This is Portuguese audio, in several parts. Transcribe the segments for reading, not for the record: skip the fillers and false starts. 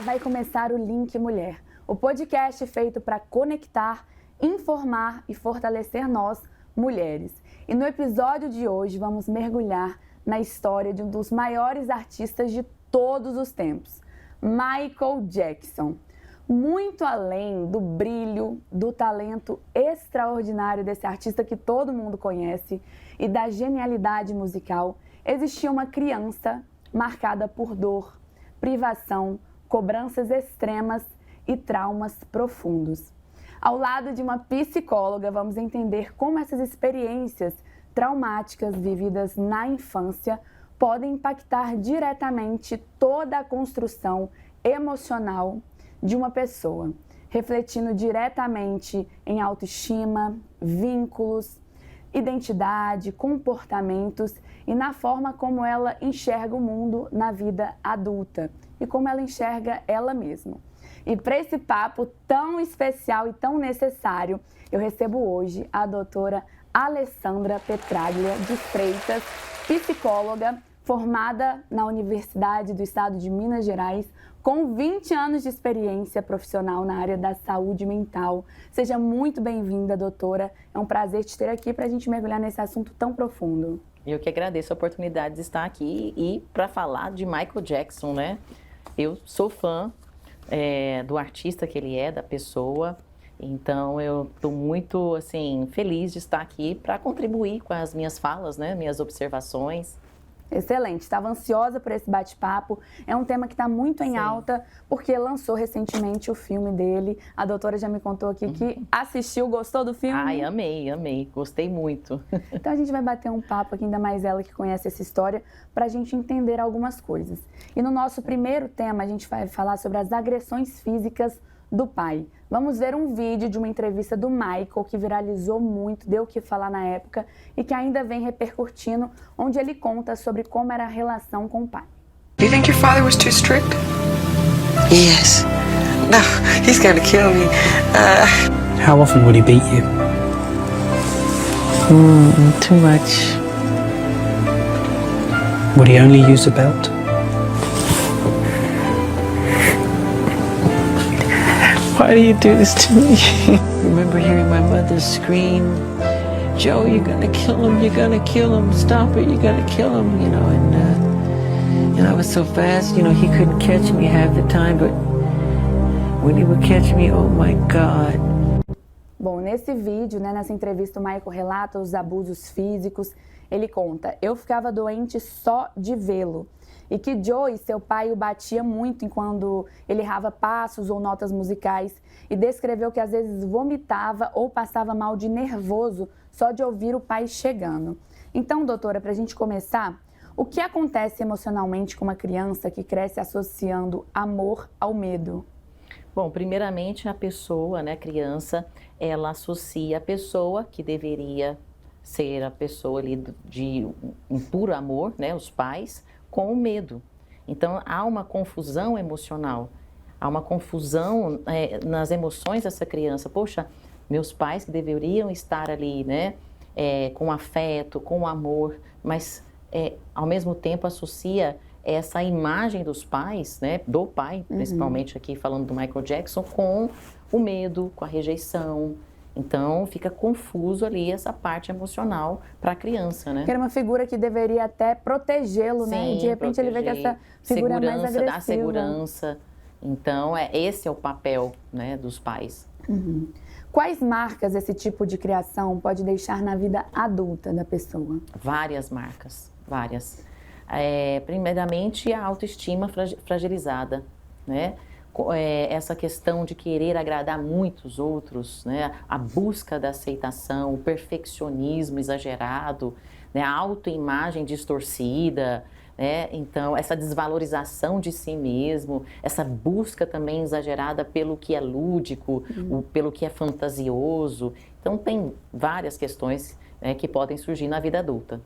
vai começar o Link Mulher, o podcast feito para conectar, informar e fortalecer nós, mulheres. E no episódio de hoje vamos mergulhar na história de um dos maiores artistas de todos os tempos, Michael Jackson. Muito além do brilho, do talento extraordinário desse artista que todo mundo conhece e da genialidade musical, existia uma criança marcada por dor, privação, cobranças extremas e traumas profundos. Ao lado de uma psicóloga, vamos entender como essas experiências traumáticas vividas na infância podem impactar diretamente toda a construção emocional de uma pessoa, refletindo diretamente em autoestima, vínculos, identidade, comportamentos e na forma como ela enxerga o mundo na vida adulta e como ela enxerga ela mesma. E para esse papo tão especial e tão necessário, eu recebo hoje a doutora Alessandra Petraglia de Freitas, psicóloga formada na Universidade do Estado de Minas Gerais, com 20 anos de experiência profissional na área da saúde mental. Seja muito bem-vinda, doutora. É um prazer te ter aqui para a gente mergulhar nesse assunto tão profundo. Eu que agradeço a oportunidade de estar aqui e para falar de Michael Jackson, né? Eu sou fã do artista que ele é, da pessoa. Então, eu estou muito, assim, feliz de estar aqui para contribuir com as minhas falas, né? Minhas observações. Excelente, estava ansiosa por esse bate-papo. É um tema que está muito em alta, porque lançou recentemente o filme dele. A doutora já me contou aqui que assistiu, gostou do filme? Ai, amei, gostei muito. Então a gente vai bater um papo aqui, ainda mais ela que conhece essa história, para a gente entender algumas coisas. E no nosso primeiro tema, a gente vai falar sobre as agressões físicas do pai. Vamos ver um vídeo de uma entrevista do Michael que viralizou muito, deu o que falar na época e que ainda vem repercutindo, onde ele conta sobre como era a relação com o pai. Do you think your father was too strict? Yes. No, he's gonna kill me. How often would he beat you? Too much. Would he only use a belt? Why do you do this to me? Remember hearing my mother scream, "Joe, you're gonna kill him, you're gonna kill him, stop it, you're gonna kill him," you know, and I was so fast, you know, he couldn't catch me half the time, but when he would catch me, oh my God. Bom, nesse vídeo, nessa entrevista, o Michael relata os abusos físicos. Ele conta: eu ficava doente só de vê-lo. E que Joe, seu pai, o batia muito quando ele errava passos ou notas musicais, e descreveu que às vezes vomitava ou passava mal de nervoso só de ouvir o pai chegando. Então, doutora, para a gente começar, o que acontece emocionalmente com uma criança que cresce associando amor ao medo? Bom, primeiramente a pessoa, né, a criança, ela associa a pessoa que deveria ser a pessoa ali de um puro amor, né, os pais, com o medo. Então, há uma confusão emocional, há uma confusão nas emoções dessa criança. Poxa, meus pais que deveriam estar ali, né, com afeto, com amor, mas ao mesmo tempo associa essa imagem dos pais, né, do pai, principalmente aqui falando do Michael Jackson, com o medo, com a rejeição. Então, fica confuso ali essa parte emocional para a criança, né? Que era uma figura que deveria até protegê-lo, né? E de repente ele vê que essa figura é mais agressiva. Dá segurança. Então, esse é o papel, né, dos pais. Quais marcas esse tipo de criação pode deixar na vida adulta da pessoa? Várias marcas, várias. Primeiramente, a autoestima fragilizada, né? Essa questão de querer agradar muitos outros, né? A busca da aceitação, o perfeccionismo exagerado, né? A autoimagem distorcida, né? Então, essa desvalorização de si mesmo, essa busca também exagerada pelo que é lúdico, pelo que é fantasioso. Então, tem várias questões, né, que podem surgir na vida adulta.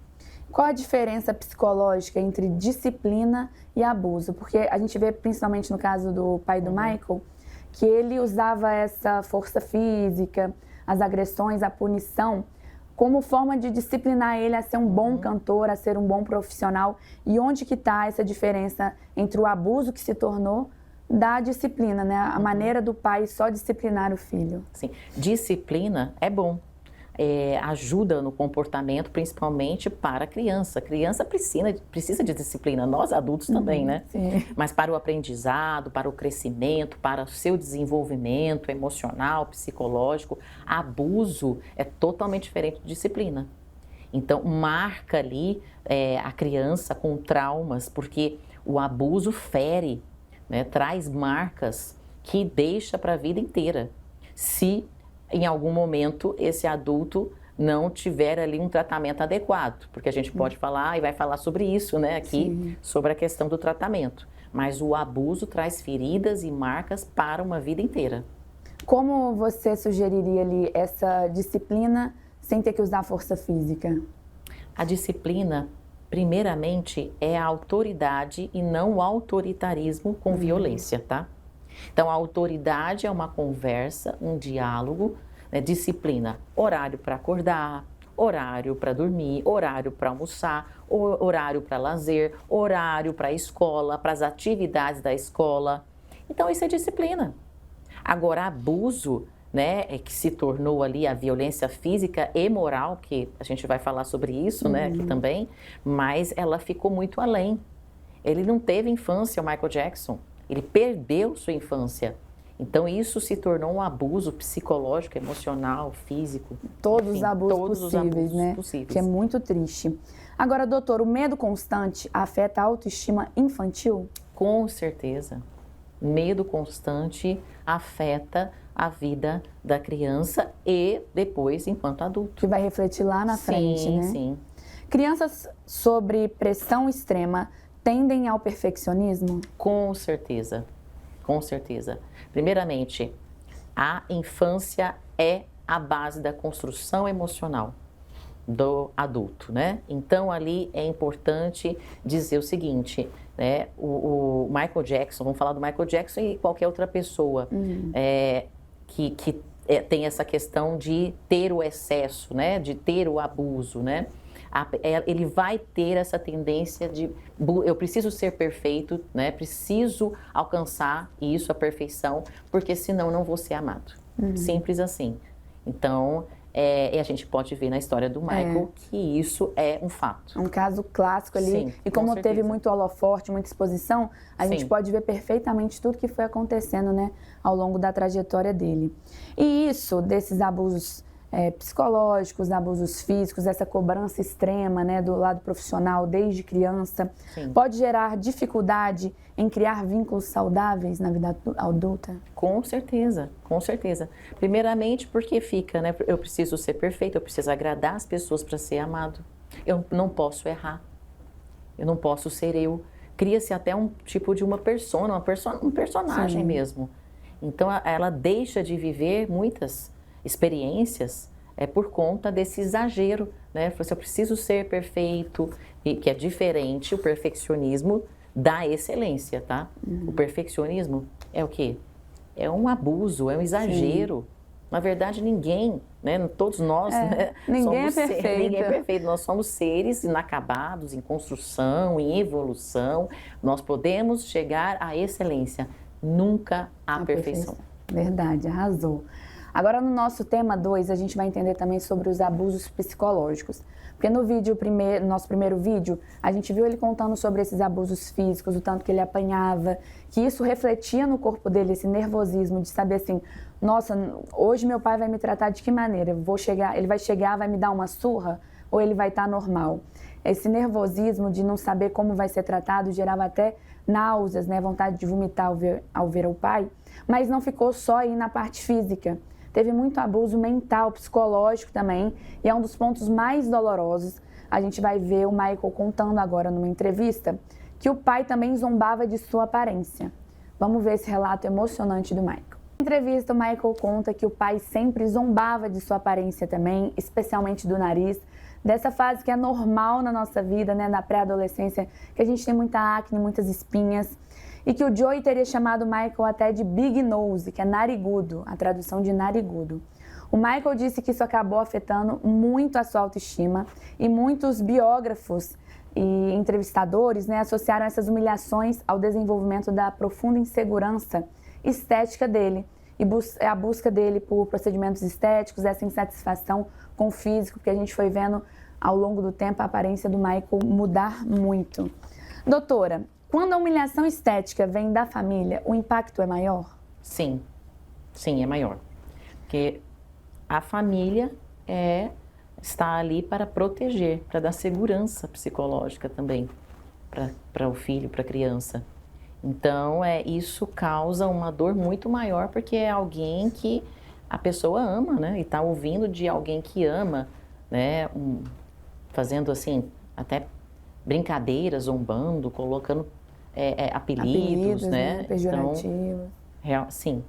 Qual a diferença psicológica entre disciplina e abuso? Porque a gente vê, principalmente no caso do pai do Michael, que ele usava essa força física, as agressões, a punição, como forma de disciplinar ele a ser um bom cantor, a ser um bom profissional. E onde que está essa diferença entre o abuso que se tornou da disciplina, né? A maneira do pai só disciplinar o filho. Sim, disciplina é bom. Ajuda no comportamento, principalmente para a criança. A criança precisa de disciplina, nós adultos também, né? Sim. Mas para o aprendizado, para o crescimento, para o seu desenvolvimento emocional, psicológico, abuso é totalmente diferente de disciplina. Então, marca ali a criança com traumas, porque o abuso fere, né? Traz marcas que deixa para a vida inteira. Se em algum momento esse adulto não tiver ali um tratamento adequado, porque a gente pode falar e vai falar sobre isso, né, aqui, Sim. sobre a questão do tratamento. Mas o abuso traz feridas e marcas para uma vida inteira. Como você sugeriria ali essa disciplina sem ter que usar força física? A disciplina, primeiramente, é a autoridade e não o autoritarismo com violência, tá? Então, a autoridade é uma conversa, um diálogo, né? Disciplina, horário para acordar, horário para dormir, horário para almoçar, horário para lazer, horário para a escola, para as atividades da escola. Então, isso é disciplina. Agora, abuso, né, que se tornou ali a violência física e moral, que a gente vai falar sobre isso, né, aqui também, mas ela ficou muito além. Ele não teve infância, o Michael Jackson. Ele perdeu sua infância. Então, isso se tornou um abuso psicológico, emocional, físico. Todos enfim, os abusos todos possíveis, os abusos né? possíveis. Que é muito triste. Agora, doutor, o medo constante afeta a autoestima infantil? Com certeza. Medo constante afeta a vida da criança e depois enquanto adulto. Que vai refletir lá na frente, né? Sim. Crianças sob pressão extrema tendem ao perfeccionismo? Com certeza. Com certeza. Primeiramente, a infância é a base da construção emocional do adulto, né? Então, ali é importante dizer o seguinte, né? O Michael Jackson, vamos falar do Michael Jackson e qualquer outra pessoa que tem essa questão de ter o excesso, né? De ter o abuso, né? Ele vai ter essa tendência de eu preciso ser perfeito, né? Preciso alcançar isso, a perfeição, porque senão não vou ser amado. Simples assim. Então, a gente pode ver na história do Michael que isso é um fato. Um caso clássico ali. Sim, e como com teve certeza. muito holoforte, muita exposição, a gente Sim. pode ver perfeitamente tudo que foi acontecendo, né, ao longo da trajetória dele. E isso, desses abusos psicológicos, abusos físicos, essa cobrança extrema, né, do lado profissional desde criança, Sim. pode gerar dificuldade em criar vínculos saudáveis na vida adulta? Com certeza, com certeza. Primeiramente porque fica, né? Eu preciso ser perfeito, eu preciso agradar as pessoas para ser amado. Eu não posso errar. Eu não posso ser eu. Cria-se até um tipo de uma persona, um personagem Sim. mesmo. Então ela deixa de viver muitas experiências por conta desse exagero, né? Eu preciso ser perfeito, e que é diferente o perfeccionismo da excelência, tá? O perfeccionismo é o quê? É um abuso, é um exagero. Na verdade, ninguém, né? Todos nós, né? Ninguém é somos perfeito. Ninguém é perfeito. Nós somos seres inacabados, em construção, em evolução. Nós podemos chegar à excelência, nunca à perfeição. Verdade, arrasou. Agora, no nosso tema 2, a gente vai entender também sobre os abusos psicológicos. Porque no nosso primeiro vídeo, a gente viu ele contando sobre esses abusos físicos, o tanto que ele apanhava, que isso refletia no corpo dele, esse nervosismo de saber assim, nossa, hoje meu pai vai me tratar de que maneira? Ele vai chegar, vai me dar uma surra ou ele vai estar normal? Esse nervosismo de não saber como vai ser tratado gerava até náuseas, né, vontade de vomitar ao ver o pai, mas não ficou só aí na parte física. Teve muito abuso mental, psicológico também, e é um dos pontos mais dolorosos. A gente vai ver o Michael contando agora numa entrevista que o pai também zombava de sua aparência. Vamos ver esse relato emocionante do Michael. Na entrevista, o Michael conta que o pai sempre zombava de sua aparência também, especialmente do nariz, dessa fase que é normal na nossa vida, né, na pré-adolescência, que a gente tem muita acne, muitas espinhas, e que o Joey teria chamado o Michael até de Big Nose, que é narigudo, a tradução de narigudo. O Michael disse que isso acabou afetando muito a sua autoestima e muitos biógrafos e entrevistadores, né, associaram essas humilhações ao desenvolvimento da profunda insegurança estética dele e a busca dele por procedimentos estéticos, essa insatisfação com o físico, porque a gente foi vendo ao longo do tempo a aparência do Michael mudar muito. Doutora, quando a humilhação estética vem da família, o impacto é maior? Sim, sim, é maior. Porque a família está ali para proteger, para dar segurança psicológica também para o filho, para a criança. Então, isso causa uma dor muito maior, porque é alguém que a pessoa ama, né? E está ouvindo de alguém que ama, né? Fazendo assim, até brincadeiras, zombando, colocando apelidos, né? Pejorativos. Então, sim.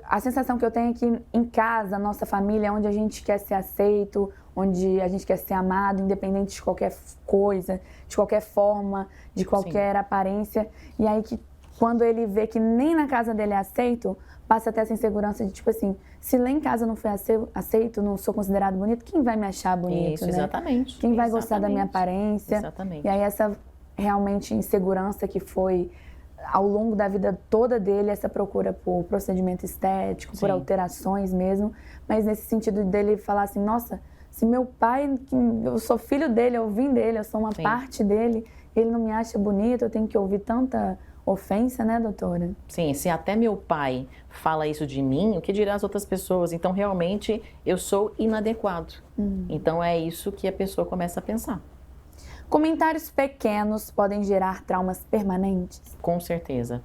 A sensação que eu tenho é que em casa, nossa família é onde a gente quer ser aceito, onde a gente quer ser amado, independente de qualquer coisa, de qualquer forma, de qualquer aparência. E aí que quando ele vê que nem na casa dele é aceito, passa até essa insegurança de tipo assim, se lá em casa não foi aceito, não sou considerado bonito, quem vai me achar bonito, isso, né? Exatamente. Quem vai gostar da minha aparência? Exatamente. E aí essa realmente insegurança que foi ao longo da vida toda dele, essa procura por procedimento estético, por alterações mesmo, mas nesse sentido dele falar assim, nossa, se meu pai, eu sou filho dele, eu vim dele, eu sou uma parte dele, ele não me acha bonito, eu tenho que ouvir tanta ofensa, né, doutora? Sim, se até meu pai fala isso de mim, o que dirá as outras pessoas? Então, realmente, eu sou inadequado. Então, é isso que a pessoa começa a pensar. Comentários pequenos podem gerar traumas permanentes? Com certeza.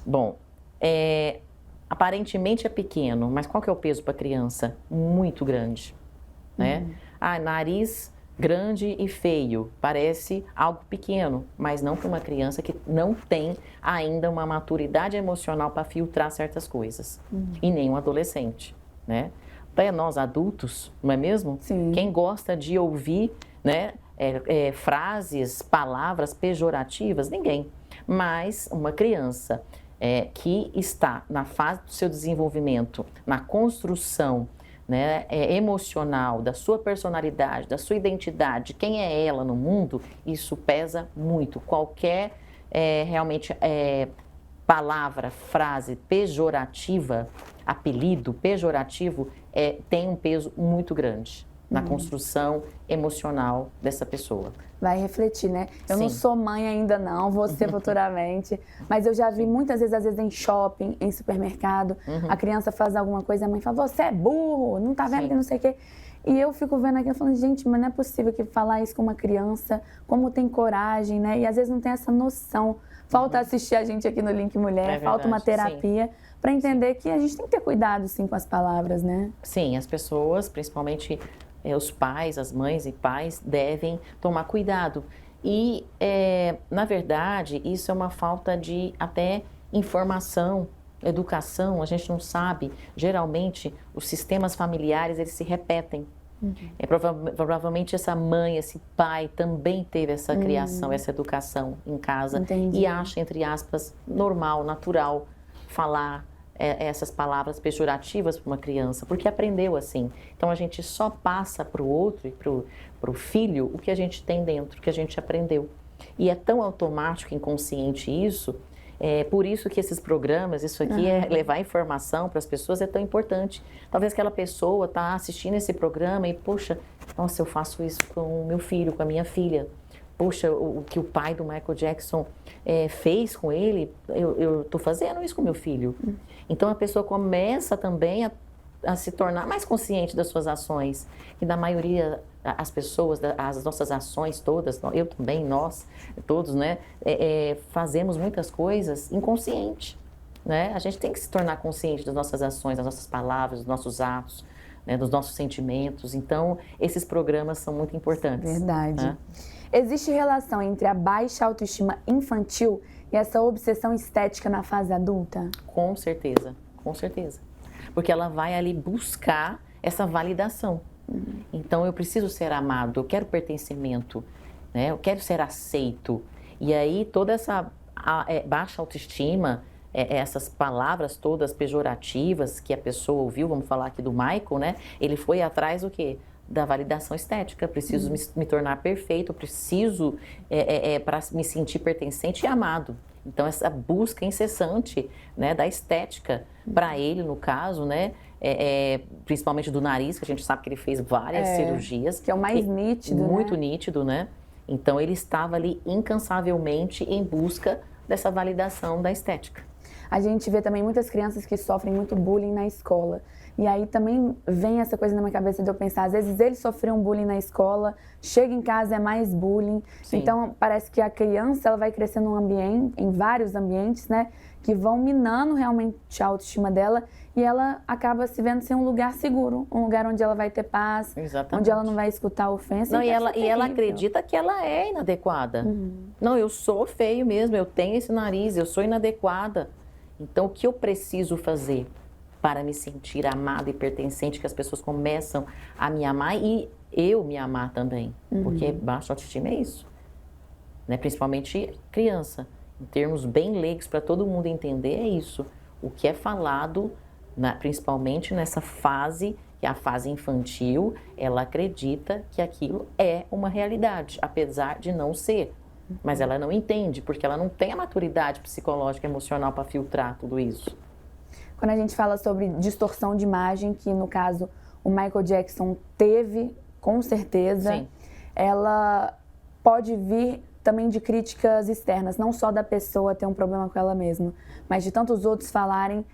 Bom, aparentemente é pequeno, mas qual que é o peso para a criança? Muito grande, né? Nariz grande e feio, parece algo pequeno, mas não para uma criança que não tem ainda uma maturidade emocional para filtrar certas coisas. E nem um adolescente, né? Para nós adultos, não é mesmo? Sim. Quem gosta de ouvir, né? Frases, palavras pejorativas, ninguém. Mas uma criança que está na fase do seu desenvolvimento, na construção, né, emocional, da sua personalidade, da sua identidade, quem é ela no mundo, isso pesa muito. Qualquer realmente palavra, frase pejorativa, apelido pejorativo, tem um peso muito grande na construção emocional dessa pessoa. Vai refletir, né? Eu Sim. não sou mãe ainda não, vou ser futuramente, mas eu já vi muitas vezes, às vezes em shopping, em supermercado, a criança faz alguma coisa e a mãe fala, você é burro, não tá vendo que não sei o quê. E eu fico vendo aquilo falando, gente, mas não é possível que falar isso com uma criança, como tem coragem, né? E às vezes não tem essa noção. Falta assistir a gente aqui no Link Mulher, falta uma terapia para entender que a gente tem que ter cuidado, sim, com as palavras, né? Sim, as pessoas, principalmente os pais, as mães e pais, devem tomar cuidado. E, na verdade, isso é uma falta de até informação, educação, a gente não sabe. Geralmente, os sistemas familiares, eles se repetem. Provavelmente essa mãe, esse pai também teve essa criação, essa educação em casa. Entendi. E acha, entre aspas, normal, natural falar essas palavras pejorativas para uma criança, porque aprendeu assim. Então a gente só passa para o outro e para o filho o que a gente tem dentro, o que a gente aprendeu. E é tão automático, inconsciente isso. Por isso que esses programas, isso aqui levar informação para as pessoas é tão importante. Talvez aquela pessoa está assistindo esse programa e, poxa, nossa, eu faço isso com o meu filho, com a minha filha. Poxa, o que o pai do Michael Jackson fez com ele, eu estou fazendo isso com o meu filho. Então a pessoa começa também a se tornar mais consciente das suas ações. E da maioria, as pessoas, as nossas ações todas, eu também, nós, todos, né, fazemos muitas coisas inconsciente, né? A gente tem que se tornar consciente das nossas ações, das nossas palavras, dos nossos atos, né, dos nossos sentimentos. Então, esses programas são muito importantes. Verdade. Né? Existe relação entre a baixa autoestima infantil e essa obsessão estética na fase adulta? Com certeza, com certeza. Porque ela vai ali buscar essa validação. Então, eu preciso ser amado, eu quero pertencimento, né? Eu quero ser aceito. E aí, toda essa baixa autoestima, essas palavras todas pejorativas que a pessoa ouviu, vamos falar aqui do Michael, né? Ele foi atrás do quê? da validação estética. Preciso me tornar perfeito, preciso para me sentir pertencente e amado. Então, essa busca incessante, né, da estética, para ele, no caso, né, principalmente do nariz, que a gente sabe que ele fez várias cirurgias. Que é o mais nítido, muito né? nítido, né? Então, ele estava ali incansavelmente em busca dessa validação da estética. A gente vê também muitas crianças que sofrem muito bullying na escola. E aí também vem essa coisa na minha cabeça de eu pensar, às vezes eles sofreram bullying na escola, chega em casa é mais bullying. Sim. Então parece que a criança ela vai crescer num ambiente, em vários ambientes, né, que vão minando realmente a autoestima dela e ela acaba se vendo sem um lugar seguro, um lugar onde ela vai ter paz, Exatamente. onde ela não vai escutar ofensa. Não, e ela acredita que ela é inadequada. Não, eu sou feio mesmo, eu tenho esse nariz, eu sou inadequada. Então, o que eu preciso fazer para me sentir amada e pertencente, que as pessoas começam a me amar e eu me amar também? Porque baixa autoestima é isso, né? Principalmente criança. Em termos bem leigos, para todo mundo entender, é isso. O que é falado, principalmente nessa fase, que é a fase infantil, ela acredita que aquilo é uma realidade, apesar de não ser. Mas ela não entende, porque ela não tem a maturidade psicológica e emocional para filtrar tudo isso. Quando a gente fala sobre distorção de imagem, que no caso o Michael Jackson teve, com certeza, Sim. ela pode vir também de críticas externas, não só da pessoa ter um problema com ela mesma, mas de tantos outros falarem,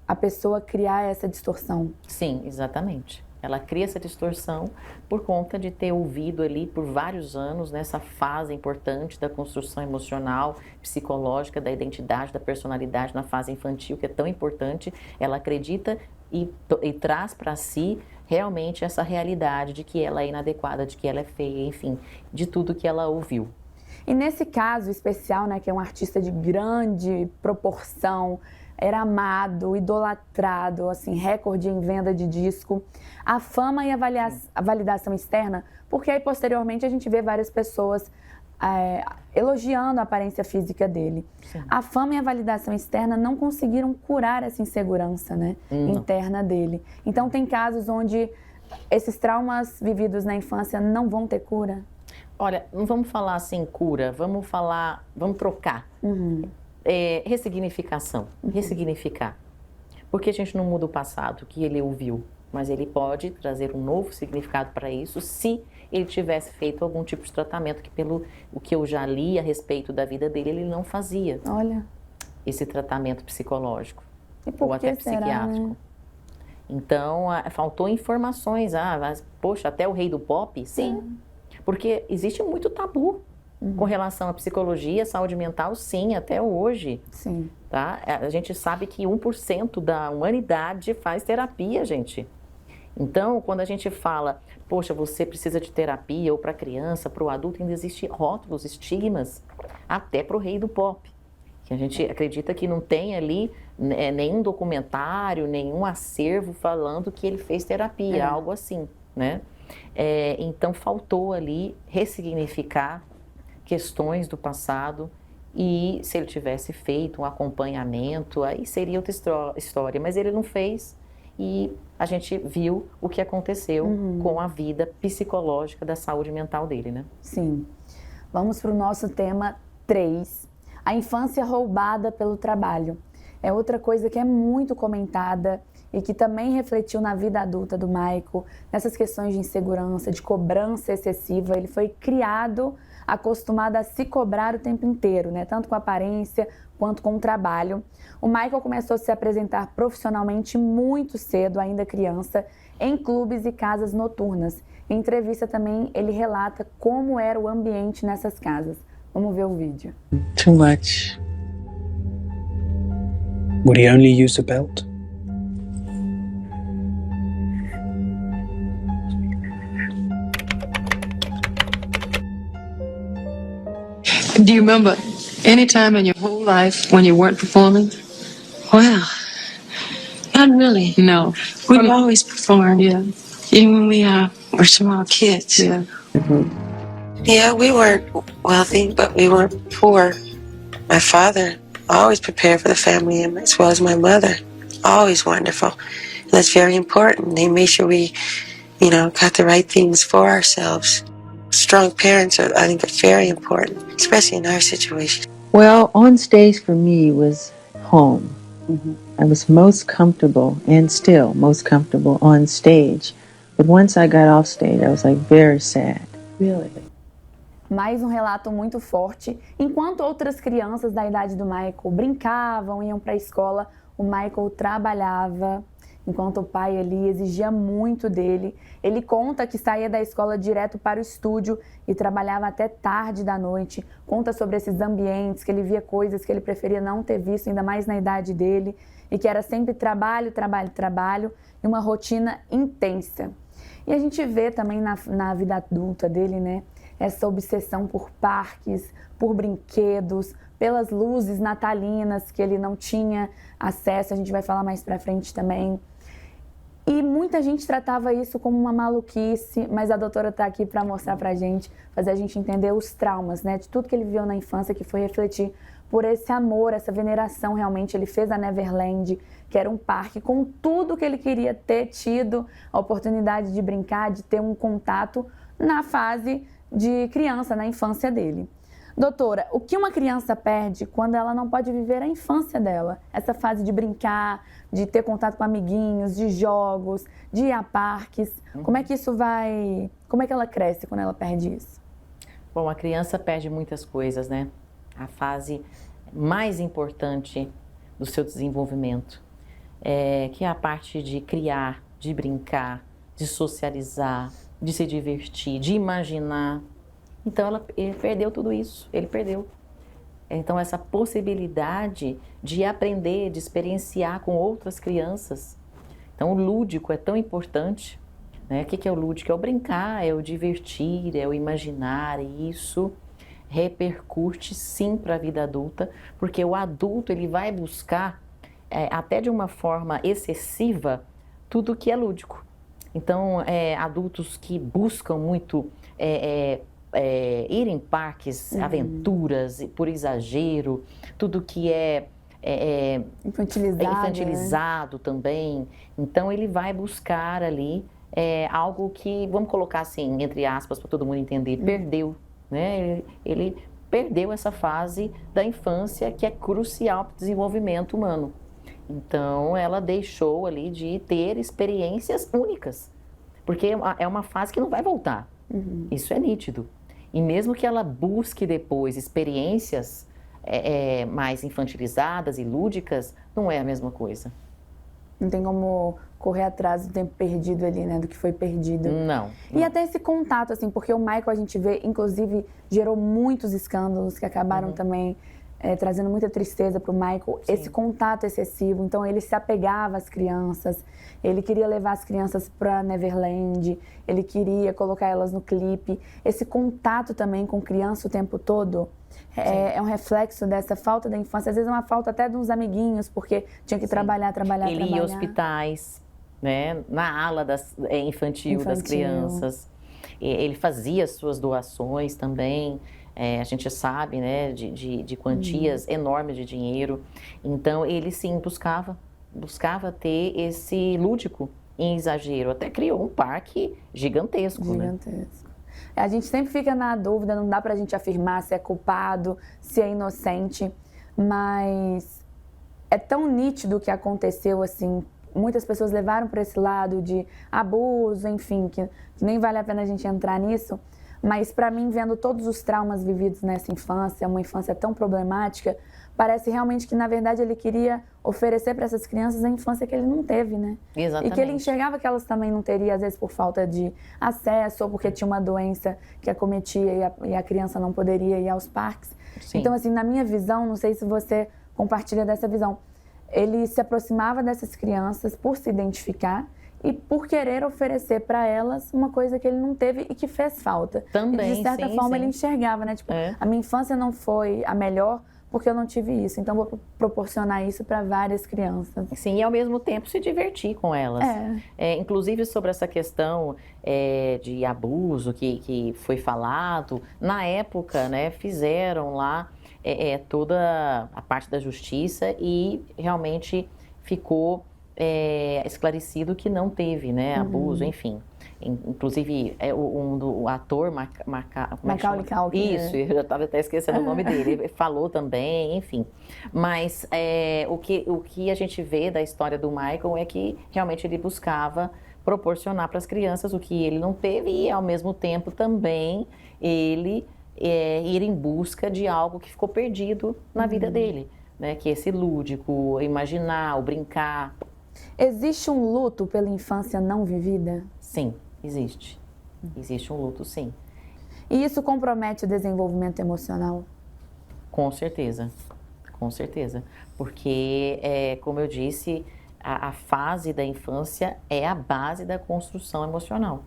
a pessoa criar essa distorção. Sim, exatamente. Ela cria essa distorção por conta de ter ouvido ali por vários anos nessa fase importante da construção emocional, psicológica, da identidade, da personalidade na fase infantil, que é tão importante. Ela acredita e traz para si realmente essa realidade de que ela é inadequada, de que ela é feia, enfim, de tudo que ela ouviu. E nesse caso especial, né, que é um artista de grande proporção, era amado, idolatrado, assim, recorde em venda de disco, a fama e a validação externa, porque aí posteriormente a gente vê várias pessoas elogiando a aparência física dele. Sim. A fama e a validação externa não conseguiram curar essa insegurança, né, interna dele. Então tem casos onde esses traumas vividos na infância não vão ter cura? Olha, não vamos falar assim cura, vamos trocar. Ressignificação, ressignificar. Porque a gente não muda o passado que ele ouviu, mas ele pode trazer um novo significado para isso se ele tivesse feito algum tipo de tratamento que, pelo o que eu já li a respeito da vida dele, ele não fazia. Olha. Esse tratamento psicológico ou até psiquiátrico. Né? Então, faltou informações. Mas, poxa, até o rei do pop? Sim. Porque existe muito tabu com relação à psicologia, saúde mental, sim, até hoje. Sim. Tá? A gente sabe que 1% da humanidade faz terapia, gente. Então, quando a gente fala, poxa, você precisa de terapia, ou para criança, para o adulto, ainda existem rótulos, estigmas, até para o rei do pop. Que a gente acredita que não tem ali nenhum documentário, nenhum acervo falando que ele fez terapia, algo assim, né? Então, faltou ali ressignificar questões do passado e se ele tivesse feito um acompanhamento, aí seria outra história, mas ele não fez e a gente viu o que aconteceu com a vida psicológica da saúde mental dele, né? Sim. Vamos para o nosso tema 3, a infância roubada pelo trabalho. É outra coisa que é muito comentada e que também refletiu na vida adulta do Michael, nessas questões de insegurança, de cobrança excessiva. Ele foi criado, acostumado a se cobrar o tempo inteiro, né? Tanto com a aparência quanto com o trabalho. O Michael começou a se apresentar profissionalmente muito cedo, ainda criança, em clubes e casas noturnas. Em entrevista também ele relata como era o ambiente nessas casas. Vamos ver o vídeo. Too much. Would he only use a belt? Do you remember any time in your whole life when you weren't performing? Well, not really, no. We've always performed, Yeah. even when we were small kids. Yeah. Yeah, we weren't wealthy, but we weren't poor. My father always prepared for the family, as well as my mother. Always wonderful. And that's very important. They made sure we got the right things for ourselves. Strong parents, I think, are very important, especially in our situation. Well, on stage for me was home. I was most comfortable, and still most comfortable, on stage. But once I got off stage, I was like very sad. Really? Mais um relato muito forte. Enquanto outras crianças da idade do Michael brincavam, iam para a escola, o Michael trabalhava. Enquanto o pai ali exigia muito dele. Ele conta que saía da escola direto para o estúdio e trabalhava até tarde da noite. Conta sobre esses ambientes, que ele via coisas que ele preferia não ter visto, ainda mais na idade dele. E que era sempre trabalho, trabalho, trabalho e uma rotina intensa. E a gente vê também na vida adulta dele, né? Essa obsessão por parques, por brinquedos, pelas luzes natalinas que ele não tinha acesso. A gente vai falar mais pra frente também. E muita gente tratava isso como uma maluquice, mas a doutora tá aqui para mostrar pra gente, fazer a gente entender os traumas, né? De tudo que ele viveu na infância, que foi refletir por esse amor, essa veneração realmente. Ele fez a Neverland, que era um parque com tudo que ele queria ter tido, a oportunidade de brincar, de ter um contato na fase de criança, na infância dele. Doutora, o que uma criança perde quando ela não pode viver a infância dela? Essa fase de brincar, de ter contato com amiguinhos, de jogos, de ir a parques. Como é que isso vai... Como é que ela cresce quando ela perde isso? Bom, a criança perde muitas coisas, né? A fase mais importante do seu desenvolvimento, que é a parte de criar, de brincar, de socializar, de se divertir, de imaginar. Então, ele perdeu tudo isso, ele perdeu. Então, essa possibilidade de aprender, de experienciar com outras crianças. Então, o lúdico é tão importante, né? O que é o lúdico? É o brincar, é o divertir, é o imaginar, e isso repercute sim para a vida adulta, porque o adulto ele vai buscar, até de uma forma excessiva, tudo que é lúdico. Então, adultos que buscam muito ir em parques, aventuras, por exagero, tudo que é infantilizado, né? Também. Então, ele vai buscar ali algo que, vamos colocar assim, entre aspas, para todo mundo entender, perdeu. Né? Ele perdeu essa fase da infância que é crucial para o desenvolvimento humano. Então, ela deixou ali de ter experiências únicas, porque é uma fase que não vai voltar. Isso é nítido. E mesmo que ela busque depois experiências mais infantilizadas e lúdicas, não é a mesma coisa. Não tem como correr atrás do tempo perdido ali, né? Do que foi perdido. Não. E até esse contato, assim, porque o Michael, a gente vê, inclusive, gerou muitos escândalos que acabaram também trazendo muita tristeza para o Michael. Sim. Esse contato excessivo. Então, ele se apegava às crianças, ele queria levar as crianças para Neverland, ele queria colocar elas no clipe. Esse contato também com criança o tempo todo é um reflexo dessa falta da infância. Às vezes é uma falta até de uns amiguinhos, porque tinha que trabalhar. Ele ia a hospitais, né, na ala infantil das crianças. Ele fazia suas doações também. A gente sabe, né, de quantias enormes de dinheiro. Então, ele sim buscava ter esse lúdico em exagero. Até criou um parque gigantesco. Né? A gente sempre fica na dúvida, não dá pra gente afirmar se é culpado, se é inocente, mas é tão nítido o que aconteceu, assim. Muitas pessoas levaram para esse lado de abuso, enfim, que nem vale a pena a gente entrar nisso. Mas para mim, vendo todos os traumas vividos nessa infância, uma infância tão problemática, parece realmente que, na verdade, ele queria oferecer para essas crianças a infância que ele não teve, né? Exatamente. E que ele enxergava que elas também não teriam, às vezes, por falta de acesso ou porque tinha uma doença que acometia e a criança não poderia ir aos parques. Sim. Então, assim, na minha visão, não sei se você compartilha dessa visão, ele se aproximava dessas crianças por se identificar e por querer oferecer para elas uma coisa que ele não teve e que fez falta. Também, e de certa forma, ele enxergava, né? Tipo, a minha infância não foi a melhor porque eu não tive isso. Então, vou proporcionar isso para várias crianças. Sim, e ao mesmo tempo se divertir com elas. Inclusive, sobre essa questão de abuso que foi falado, na época, né, fizeram lá toda a parte da justiça e realmente ficou esclarecido que não teve, né, abuso, enfim. Inclusive, o ator Macaulay Culkin. Isso, eu já estava até esquecendo o nome dele. Ele falou também, enfim. Mas o que a gente vê da história do Michael é que realmente ele buscava proporcionar para as crianças o que ele não teve e, ao mesmo tempo, também ele ir em busca de algo que ficou perdido na vida dele, né? Que é esse lúdico, o imaginar, o brincar. Existe um luto pela infância não vivida? Sim, existe. Existe um luto, sim. E isso compromete o desenvolvimento emocional? Com certeza, com certeza. Porque, como eu disse, a fase da infância é a base da construção emocional.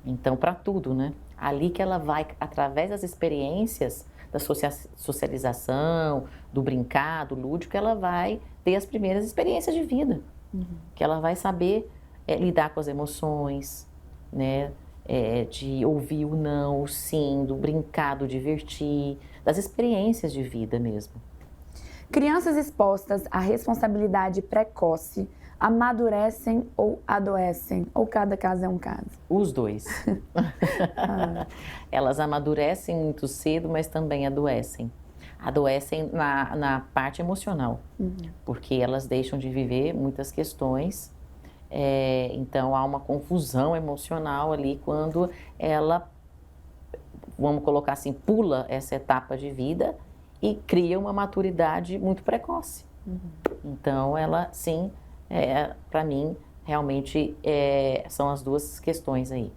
Então, para tudo, né? Ali que ela vai, através das experiências, da socialização, do brincar, do lúdico, ela vai ter as primeiras experiências de vida. Que ela vai saber lidar com as emoções, né? De ouvir o não, o sim, do brincar, do divertir, das experiências de vida mesmo. Crianças expostas à responsabilidade precoce amadurecem ou adoecem? Ou cada caso é um caso? Os dois. Elas amadurecem muito cedo, mas também adoecem. Adoecem na parte emocional, porque elas deixam de viver muitas questões. Então, há uma confusão emocional ali quando ela, vamos colocar assim, pula essa etapa de vida e cria uma maturidade muito precoce. Então, ela, sim, para mim, realmente são as duas questões aí.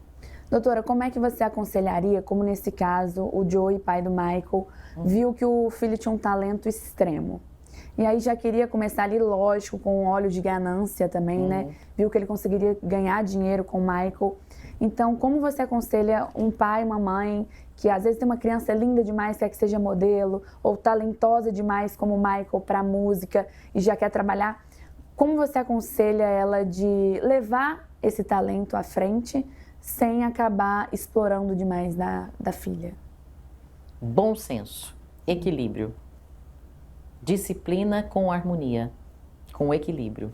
Doutora, como é que você aconselharia, como nesse caso, o Joey, pai do Michael, viu que o filho tinha um talento extremo? E aí já queria começar ali, lógico, com um óleo de ganância também, né? Viu que ele conseguiria ganhar dinheiro com o Michael. Então, como você aconselha um pai, uma mãe, que às vezes tem uma criança linda demais, quer que seja modelo, ou talentosa demais como o Michael para música e já quer trabalhar? Como você aconselha ela de levar esse talento à frente sem acabar explorando demais da filha? Bom senso, equilíbrio. Disciplina com harmonia, com equilíbrio.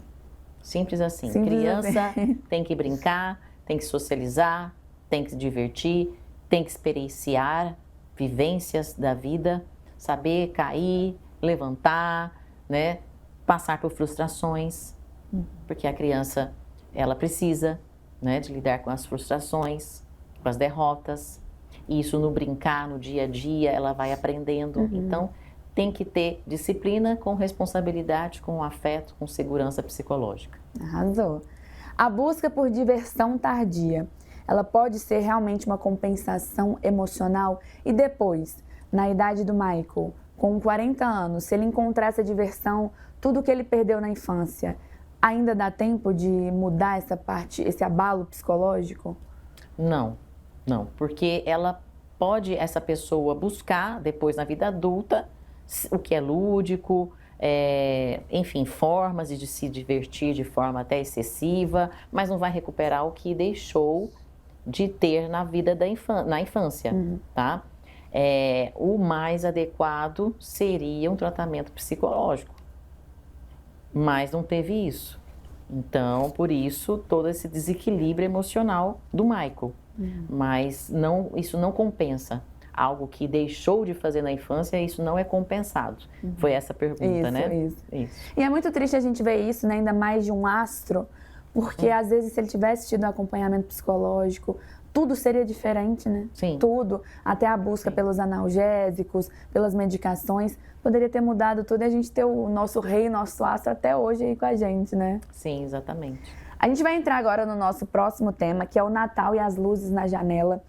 Simples assim. Simples Criança assim. tem que brincar, tem que socializar, tem que se divertir, tem que experienciar vivências da vida, saber cair, levantar, né? Passar por frustrações, porque a criança, ela precisa, né, de lidar com as frustrações, com as derrotas. E isso no brincar, no dia a dia, ela vai aprendendo. Então, tem que ter disciplina com responsabilidade, com afeto, com segurança psicológica. Arrasou. A busca por diversão tardia, ela pode ser realmente uma compensação emocional? E depois, na idade do Michael, com 40 anos, se ele encontrar essa diversão, tudo que ele perdeu na infância, ainda dá tempo de mudar essa parte, esse abalo psicológico? Não, porque essa pessoa buscar depois na vida adulta o que é lúdico, enfim, formas de se divertir de forma até excessiva, mas não vai recuperar o que deixou de ter na vida na infância, tá? O mais adequado seria um tratamento psicológico, mas não teve isso. Então, por isso, todo esse desequilíbrio emocional do Michael. Mas isso não compensa. Algo que deixou de fazer na infância, isso não é compensado. Foi essa a pergunta, né? Isso. E é muito triste a gente ver isso, né? Ainda mais de um astro, porque às vezes se ele tivesse tido um acompanhamento psicológico, tudo seria diferente, né? Sim. Tudo, até a busca pelos analgésicos, pelas medicações, poderia ter mudado tudo e a gente ter o nosso rei, nosso astro até hoje aí com a gente, né? Sim, exatamente. A gente vai entrar agora no nosso próximo tema, que é o Natal e as luzes na janela.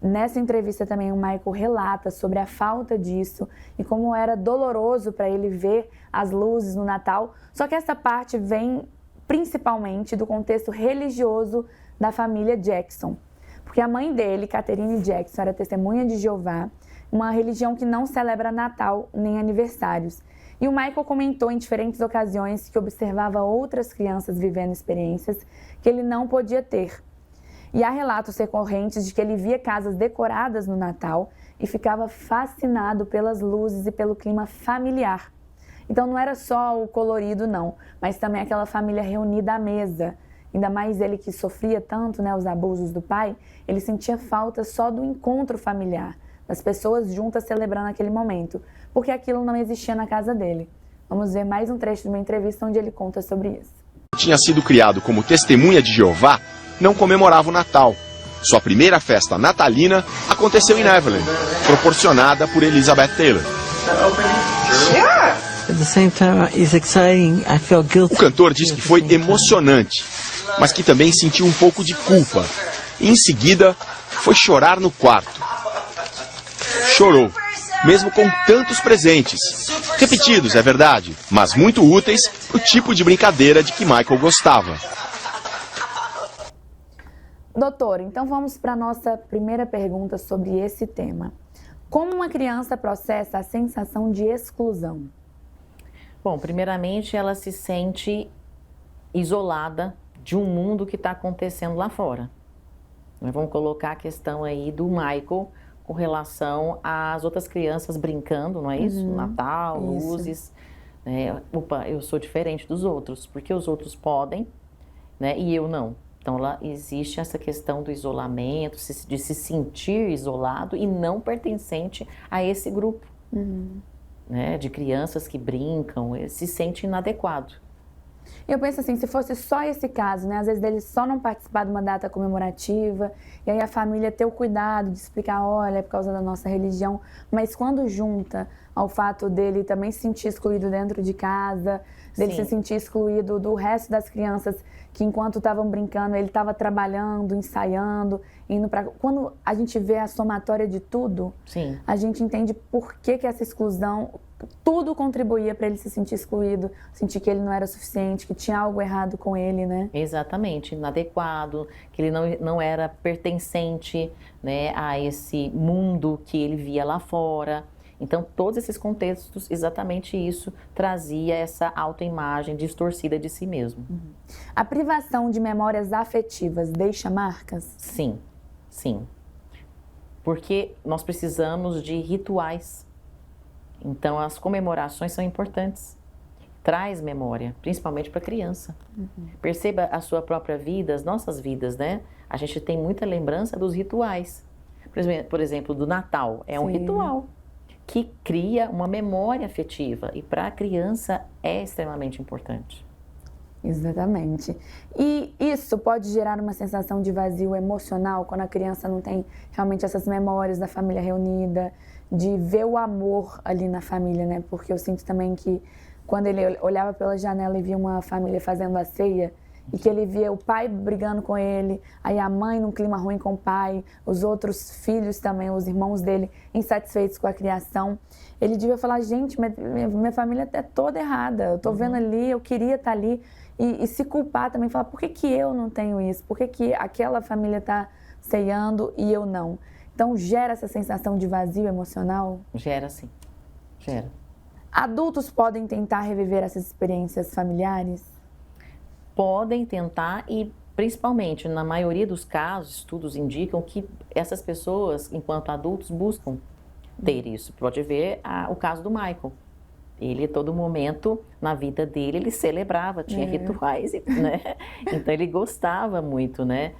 Nessa entrevista também o Michael relata sobre a falta disso e como era doloroso para ele ver as luzes no Natal. Só que essa parte vem principalmente do contexto religioso da família Jackson. Porque a mãe dele, Catherine Jackson, era testemunha de Jeová, uma religião que não celebra Natal nem aniversários. E o Michael comentou em diferentes ocasiões que observava outras crianças vivendo experiências que ele não podia ter. E há relatos recorrentes de que ele via casas decoradas no Natal e ficava fascinado pelas luzes e pelo clima familiar. Então não era só o colorido, não, mas também aquela família reunida à mesa. Ainda mais ele que sofria tanto, né, os abusos do pai, ele sentia falta só do encontro familiar, das pessoas juntas celebrando aquele momento, porque aquilo não existia na casa dele. Vamos ver mais um trecho de uma entrevista onde ele conta sobre isso. Tinha sido criado como testemunha de Jeová, não comemorava o Natal. Sua primeira festa natalina aconteceu em Neverland, proporcionada por Elizabeth Taylor. At the same time, it's exciting. I felt guilty. O cantor diz que foi emocionante, mas que também sentiu um pouco de culpa. E em seguida, foi chorar no quarto. Chorou, mesmo com tantos presentes. Repetidos, é verdade, mas muito úteis para o tipo de brincadeira de que Michael gostava. Doutor, então vamos para a nossa primeira pergunta sobre esse tema. Como uma criança processa a sensação de exclusão? Bom, primeiramente ela se sente isolada de um mundo que está acontecendo lá fora. Nós vamos colocar a questão aí do Michael com relação às outras crianças brincando, não é isso? Natal, luzes. Opa, eu sou diferente dos outros, porque os outros podem, né, e eu não. Então, lá existe essa questão do isolamento, de se sentir isolado e não pertencente a esse grupo, né, de crianças que brincam, se sente inadequado. Eu penso assim, se fosse só esse caso, né, às vezes dele só não participar de uma data comemorativa, e aí a família ter o cuidado de explicar, olha, é por causa da nossa religião, mas quando junta ao fato dele também se sentir excluído dentro de casa, dele se sentir excluído do resto das crianças que enquanto estavam brincando, ele estava trabalhando, ensaiando, indo para... Quando a gente vê a somatória de tudo, a gente entende por que essa exclusão, tudo contribuía para ele se sentir excluído, sentir que ele não era suficiente, que tinha algo errado com ele, né? Exatamente, inadequado, que ele não era pertencente, né, a esse mundo que ele via lá fora. Então, todos esses contextos, exatamente isso, trazia essa autoimagem distorcida de si mesmo. A privação de memórias afetivas deixa marcas? Sim, sim. Porque nós precisamos de rituais. Então, as comemorações são importantes. Traz memória, principalmente para a criança. Perceba a sua própria vida, as nossas vidas, né? A gente tem muita lembrança dos rituais. Por exemplo, do Natal. É um ritual que cria uma memória afetiva e para a criança é extremamente importante. Exatamente. E isso pode gerar uma sensação de vazio emocional quando a criança não tem realmente essas memórias da família reunida, de ver o amor ali na família, né? Porque eu sinto também que quando ele olhava pela janela e via uma família fazendo a ceia, e que ele via o pai brigando com ele, aí a mãe num clima ruim com o pai, os outros filhos também, os irmãos dele insatisfeitos com a criação. Ele devia falar, gente, minha família é toda errada, eu tô vendo ali, eu queria estar ali. E se culpar também, falar, por que eu não tenho isso? Por que aquela família tá ceiando e eu não? Então gera essa sensação de vazio emocional? Gera sim, gera. Adultos podem tentar reviver essas experiências familiares? Podem tentar e, principalmente, na maioria dos casos, estudos indicam que essas pessoas, enquanto adultos, buscam ter isso. Pode ver o caso do Michael. Ele, a todo momento, na vida dele, ele celebrava, tinha rituais, né? Então, ele gostava muito, né,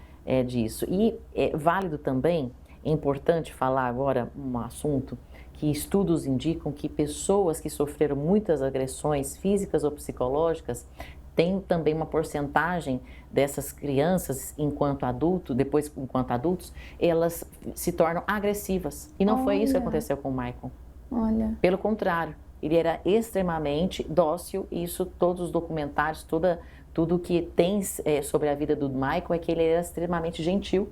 disso. E é válido também, é importante falar agora um assunto, que estudos indicam que pessoas que sofreram muitas agressões físicas ou psicológicas tem também uma porcentagem dessas crianças, enquanto adultos, elas se tornam agressivas. E não foi isso que aconteceu com o Michael. Olha. Pelo contrário, ele era extremamente dócil, e isso todos os documentários, tudo que tem sobre a vida do Michael é que ele era extremamente gentil.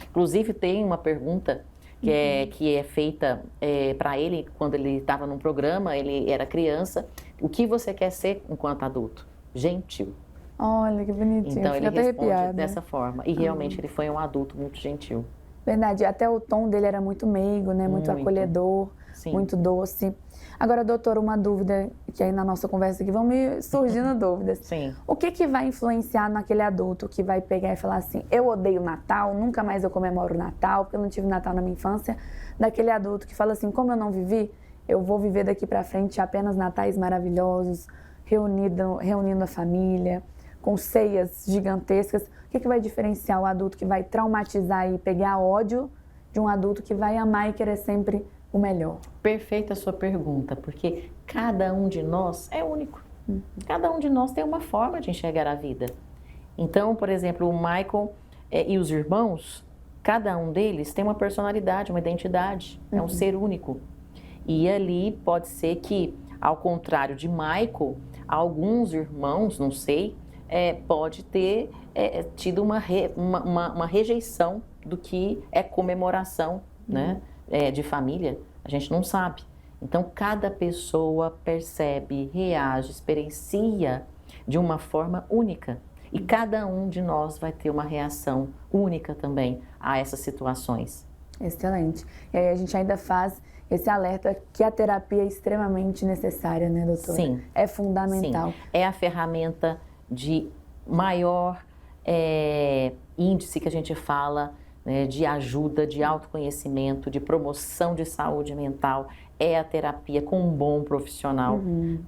Inclusive tem uma pergunta que é feita para ele quando ele estava num programa, ele era criança, o que você quer ser enquanto adulto? Gentil. Olha, que bonitinho. Então ele responde arrepiada. dessa forma. E realmente ele foi um adulto muito gentil. Verdade. Até o tom dele era muito meigo, né? Muito acolhedor, muito doce. Agora, doutora, uma dúvida que aí na nossa conversa aqui vão me surgindo dúvidas. Sim. O que vai influenciar naquele adulto que vai pegar e falar assim, eu odeio Natal, nunca mais eu comemoro o Natal, porque eu não tive Natal na minha infância, daquele adulto que fala assim, como eu não vivi, eu vou viver daqui pra frente apenas natais maravilhosos, reunindo a família. com ceias gigantescas. O que vai diferenciar o adulto que vai traumatizar e pegar ódio de um adulto que vai amar e querer sempre o melhor? Perfeita a sua pergunta, porque cada um de nós é único. Cada um de nós tem uma forma de enxergar a vida. Então, por exemplo, o Michael e os irmãos, cada um deles tem uma personalidade, uma identidade, é um ser único. E ali pode ser que, ao contrário de Michael, alguns irmãos, não sei, pode ter tido uma rejeição do que é comemoração, né, de família. A gente não sabe. Então, cada pessoa percebe, reage, experiencia de uma forma única. E cada um de nós vai ter uma reação única também a essas situações. Excelente. E aí a gente ainda faz esse alerta que a terapia é extremamente necessária, né, doutora? Sim. É fundamental. Sim. É a ferramenta de maior índice que a gente fala, né, de ajuda, de autoconhecimento, de promoção de saúde mental. É a terapia com um bom profissional,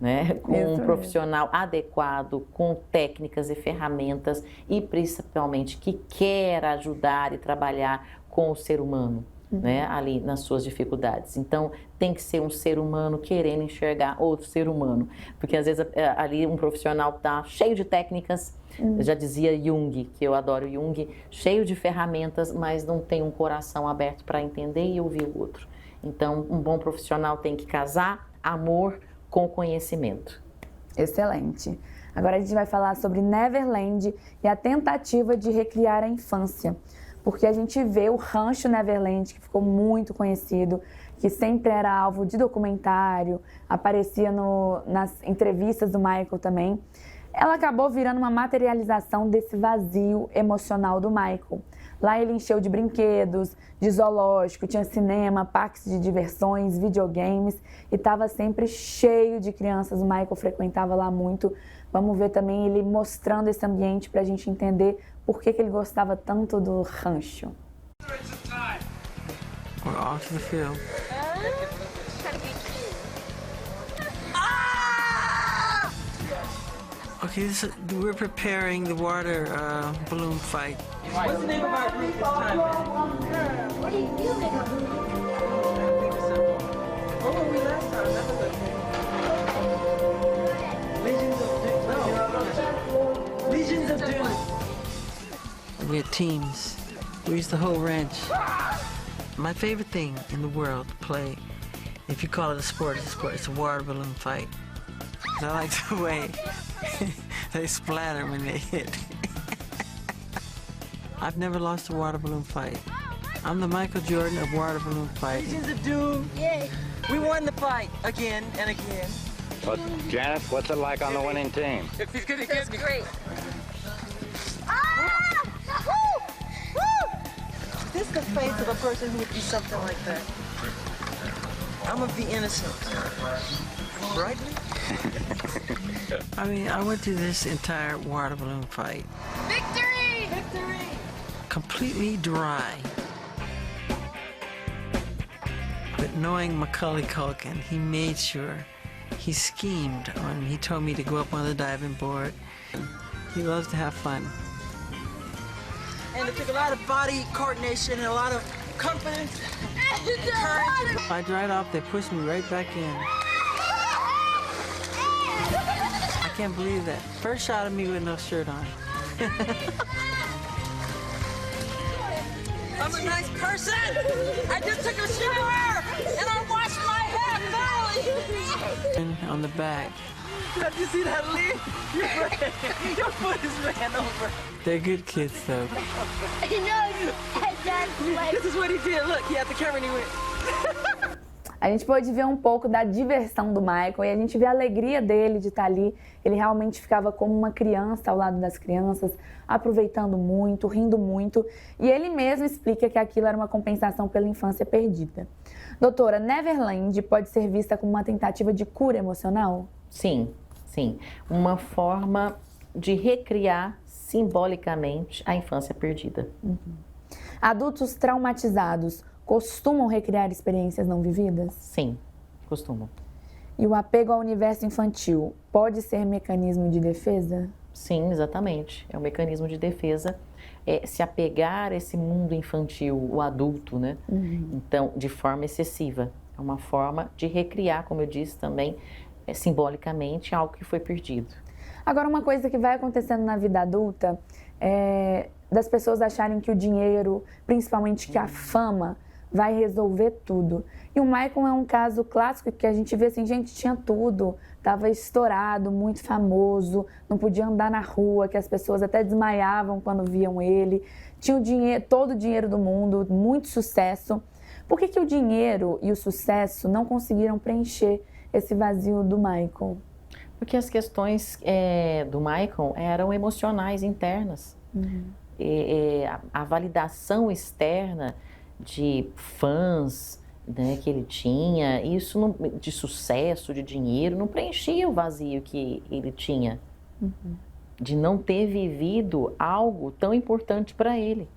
né? Com um profissional adequado, com técnicas e ferramentas e principalmente que quer ajudar e trabalhar com o ser humano, né? Ali nas suas dificuldades. Então, tem que ser um ser humano querendo enxergar outro ser humano, porque às vezes ali um profissional está cheio de técnicas, eu já dizia Jung, que eu adoro Jung, cheio de ferramentas, mas não tem um coração aberto para entender e ouvir o outro. Então, um bom profissional tem que casar amor com conhecimento. Excelente. Agora a gente vai falar sobre Neverland e a tentativa de recriar a infância. Porque a gente vê o Rancho Neverland, que ficou muito conhecido, que sempre era alvo de documentário, aparecia nas entrevistas do Michael também. Ela acabou virando uma materialização desse vazio emocional do Michael. Lá ele encheu de brinquedos, de zoológico, tinha cinema, parques de diversões, videogames e estava sempre cheio de crianças. O Michael frequentava lá muito. Vamos ver também ele mostrando esse ambiente para a gente entender por que ele gostava tanto do rancho. We're off to the field. Okay, we're preparing the water balloon fight. What's the name of our group this time, man? What are you doing? What were we last time? That was Legions of Doom. We had teams. We used the whole ranch. My favorite thing in the world to play, if you call it a sport, it's a sport. It's a water balloon fight. I like the way they splatter when they hit. I've never lost a water balloon fight. I'm the Michael Jordan of water balloon fighting. Legions of Doom. Yay. We won the fight again and again. But Janice, what's it like on the winning team? If he's gonna get me. Great. This is the face of a person who would do something like that. I'm of the innocent. Right? I mean, I went through this entire water balloon fight. Victory! Victory! Completely dry. But knowing Macaulay Culkin, he made sure, he schemed on me. He told me to go up on the diving board. He loves to have fun. And it took a lot of body coordination and a lot of confidence and courage. I dried off, they pushed me right back in. I can't believe that. First shot of me with no shirt on. I'm a nice person. I just took a shower and I washed my hair thoroughly. On the back. Have you seen that lead? Your foot is ran over. They're good kids, though. This is what he did. Look, he had the camera and he went. A gente pôde ver um pouco da diversão do Michael e a gente vê a alegria dele de estar ali. Ele realmente ficava como uma criança ao lado das crianças, aproveitando muito, rindo muito. E ele mesmo explica que aquilo era uma compensação pela infância perdida. Doutora, Neverland pode ser vista como uma tentativa de cura emocional? Sim, sim. Uma forma de recriar simbolicamente a infância perdida. Adultos traumatizados costumam recriar experiências não vividas? Sim, costumam. E o apego ao universo infantil pode ser mecanismo de defesa? Sim, exatamente. É um mecanismo de defesa, se apegar a esse mundo infantil, o adulto, né? Então, de forma excessiva. É uma forma de recriar, como eu disse também, simbolicamente, algo que foi perdido. Agora, uma coisa que vai acontecendo na vida adulta é das pessoas acharem que o dinheiro, principalmente que a fama, vai resolver tudo. E o Michael é um caso clássico que a gente vê assim, gente, tinha tudo, estava estourado, muito famoso, não podia andar na rua, que as pessoas até desmaiavam quando viam ele, tinha o dinheiro, todo o dinheiro do mundo, muito sucesso. Por que o dinheiro e o sucesso não conseguiram preencher esse vazio do Michael? Porque as questões do Michael eram emocionais, internas. A validação externa de fãs, né, que ele tinha, isso não, de sucesso, de dinheiro, não preenchia o vazio que ele tinha. De não ter vivido algo tão importante para ele.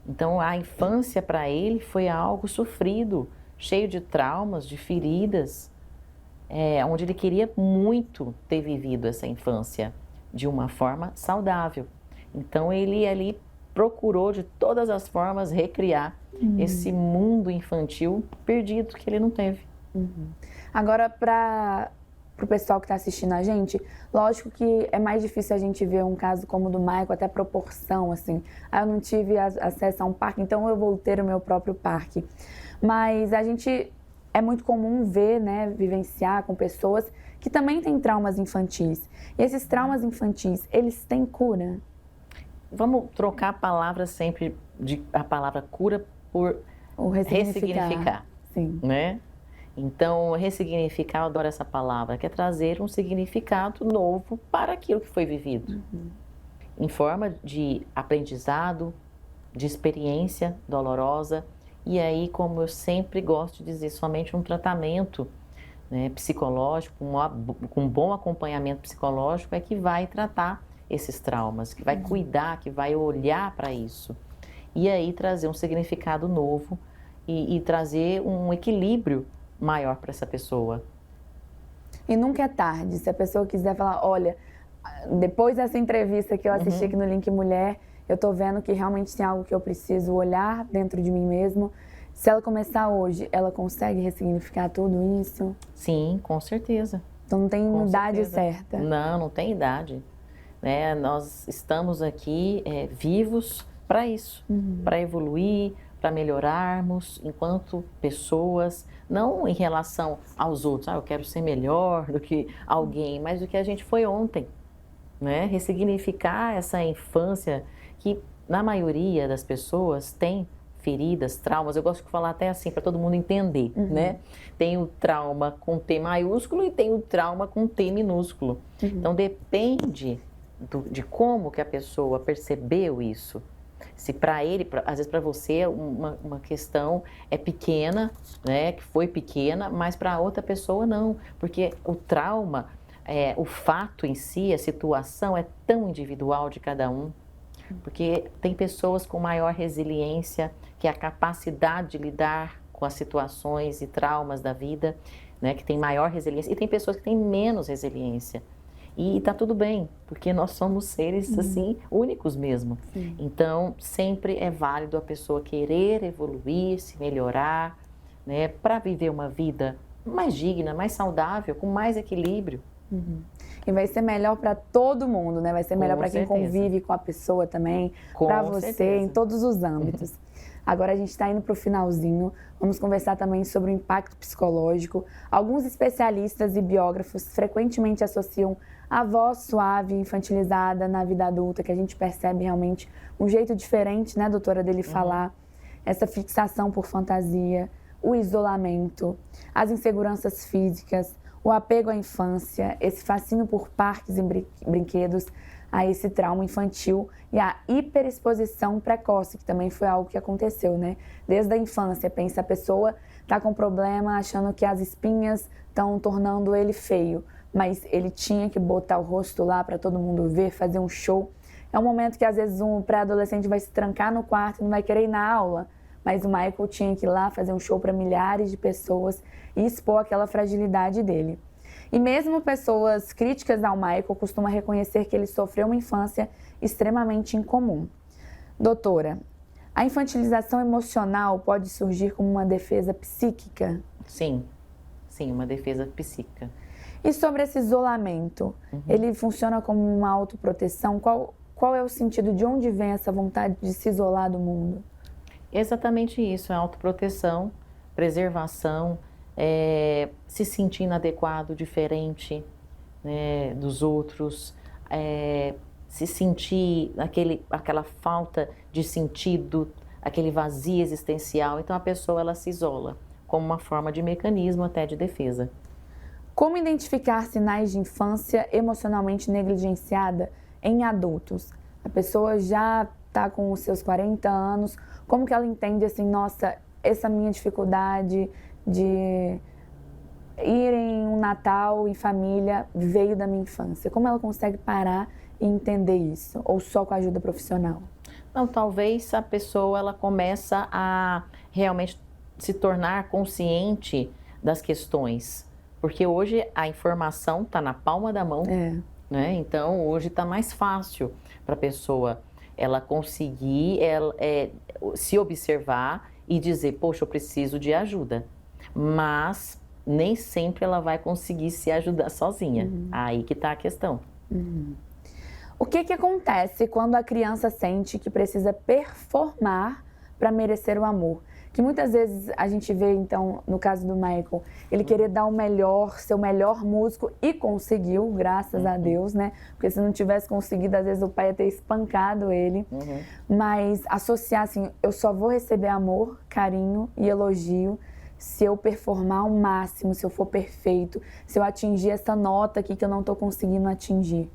Então, a infância para ele foi algo sofrido, cheio de traumas, de feridas, onde ele queria muito ter vivido essa infância de uma forma saudável. Então, ele ali procurou de todas as formas recriar esse mundo infantil perdido que ele não teve. Agora, para o pessoal que está assistindo a gente, lógico que é mais difícil a gente ver um caso como o do Michael, até proporção, assim. Eu não tive acesso a um parque, então eu vou ter o meu próprio parque. Mas a gente é muito comum ver, né, vivenciar com pessoas que também têm traumas infantis. E esses traumas infantis, eles têm cura? Vamos trocar a palavra sempre, a palavra cura por ressignificar. Sim. Né? Então, ressignificar, eu adoro essa palavra, que é trazer um significado novo para aquilo que foi vivido. Em forma de aprendizado, de experiência dolorosa. E aí, como eu sempre gosto de dizer, somente um tratamento, né, psicológico, com um bom acompanhamento psicológico é que vai tratar esses traumas, que vai cuidar, que vai olhar para isso. E aí trazer um significado novo e trazer um equilíbrio maior para essa pessoa. E nunca é tarde. Se a pessoa quiser falar, olha, depois dessa entrevista que eu assisti aqui no Link Mulher, eu tô vendo que realmente tem algo que eu preciso olhar dentro de mim mesmo. Se ela começar hoje, ela consegue ressignificar tudo isso? Sim, com certeza. Então não tem idade certa? Não tem idade. Né? Nós estamos aqui vivos para isso, para evoluir, para melhorarmos enquanto pessoas, não em relação aos outros, eu quero ser melhor do que alguém, mas do que a gente foi ontem, né? Ressignificar essa infância que na maioria das pessoas tem feridas, traumas. Eu gosto de falar até assim para todo mundo entender, né? Tem o trauma com T maiúsculo e tem o trauma com T minúsculo. Então depende de como que a pessoa percebeu isso. Se para ele, às vezes para você, uma questão é pequena, né, que foi pequena, mas para outra pessoa não, porque o trauma, o fato em si, a situação é tão individual de cada um, porque tem pessoas com maior resiliência, que é a capacidade de lidar com as situações e traumas da vida, né, que tem maior resiliência, e tem pessoas que têm menos resiliência. E tá tudo bem, porque nós somos seres, assim, únicos mesmo. Então, sempre é válido a pessoa querer evoluir, se melhorar, né, para viver uma vida mais digna, mais saudável, com mais equilíbrio. E vai ser melhor para todo mundo, né? Vai ser melhor para quem convive com a pessoa também, para você, em todos os âmbitos. Agora a gente está indo para o finalzinho, vamos conversar também sobre o impacto psicológico. Alguns especialistas e biógrafos frequentemente associam a voz suave, infantilizada na vida adulta, que a gente percebe realmente um jeito diferente, né, doutora, dele falar, essa fixação por fantasia, o isolamento, as inseguranças físicas, o apego à infância, esse fascínio por parques e brinquedos, a esse trauma infantil e a hiperexposição precoce, que também foi algo que aconteceu, né? Desde a infância, pensa, a pessoa tá com problema achando que as espinhas estão tornando ele feio, mas ele tinha que botar o rosto lá para todo mundo ver, fazer um show. É um momento que às vezes um pré-adolescente vai se trancar no quarto e não vai querer ir na aula, mas o Michael tinha que ir lá fazer um show para milhares de pessoas e expor aquela fragilidade dele. E mesmo pessoas críticas ao Michael costumam reconhecer que ele sofreu uma infância extremamente incomum. Doutora, a infantilização emocional pode surgir como uma defesa psíquica? Sim, uma defesa psíquica. E sobre esse isolamento, ele funciona como uma autoproteção? Qual é o sentido, de onde vem essa vontade de se isolar do mundo? Exatamente isso, é autoproteção, preservação, se sentir inadequado, diferente, né, dos outros, se sentir aquela falta de sentido, aquele vazio existencial. Então a pessoa ela se isola como uma forma de mecanismo até de defesa. Como identificar sinais de infância emocionalmente negligenciada em adultos? A pessoa já está com os seus 40 anos, como que ela entende assim, nossa, essa minha dificuldade de ir em um Natal em família veio da minha infância? Como ela consegue parar e entender isso? Ou só com a ajuda profissional? Não, talvez a pessoa ela começa a realmente se tornar consciente das questões. Porque hoje a informação está na palma da mão, né? Então hoje está mais fácil para a pessoa ela conseguir se observar e dizer, poxa, eu preciso de ajuda. Mas nem sempre ela vai conseguir se ajudar sozinha. Aí que está a questão. O que acontece quando a criança sente que precisa performar para merecer o amor? Que muitas vezes a gente vê, então, no caso do Michael, ele querer dar o melhor, ser o melhor músico, e conseguiu, graças a Deus, né? Porque se não tivesse conseguido, às vezes o pai ia ter espancado ele. Mas associar assim, eu só vou receber amor, carinho e elogio se eu performar ao máximo, se eu for perfeito, se eu atingir essa nota aqui que eu não estou conseguindo atingir.